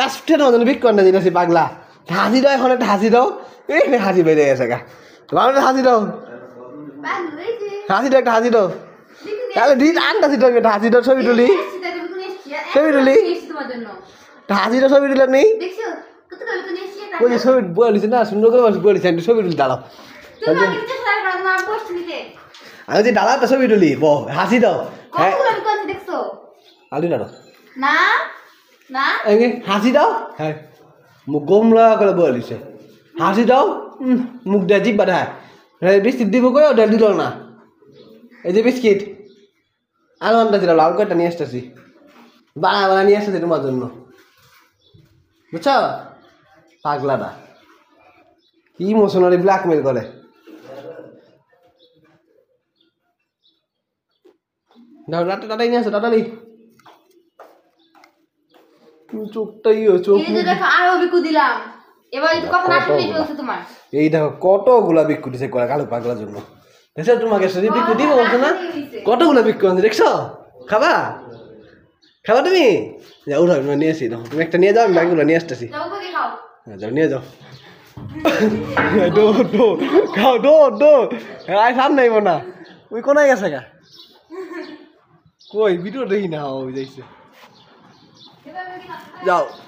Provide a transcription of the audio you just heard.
কাস্টে না জানি বিক করে দিতেছি পাগলা হাসি দাও এখন একটা হাসি দাও এই হাসি বেড়ে গেছে গা তোমার হাসি দাও হাসি দাও একটা হাসি দাও তাহলে দিন আনটা হাসি দাও একটা হাসি দাও ছবি তুলি ছবি তুলি হাসি দাও ছবি তুলে নেই ওই যে ছবি বলিস না সুন্দর করে বলিস ছবি তুলি দাঁড়াও আমি যে দাঁড়াও ছবি তুলি হাসি দাও হ্যাঁ আলি দাঁড়াও হাসি দাও হ্যাঁ মুখ গোমরা করে বলিছে হাসি দাও মুখ দেয় জিভ বাধা বিস্কিট দিব কই ওটা দিল না এই যে বিস্কিট আলু আনটা ছিল লাল কয়টা নিয়ে আসতেছি বাড়া নিয়ে আসতেছি তোমার জন্য বুঝছ পাগলাটা কি ইমোশনালি ব্ল্যাকমেল করে টাটাই নিয়ে আসো টাটালি চোখটাই চোখ এই দেখো কতগুলা বিক্কু দিছে কালো পাগলার জন্য দেখছো তোমাকে বিক্কু দিব বলছো না কতগুলা বিক্কু আনছে দেখছো খাবা খাবা তুমি যাও নিয়ে আসি তুমি একটা নিয়ে যাও আমি বাকিগুলো নিয়ে আসতেছি যাও নিয়ে যাও খাও আয় সামনে আইব না ওই কোনায় গেছে গা কই ভিডিও দেখি না ওই যাইছে যাও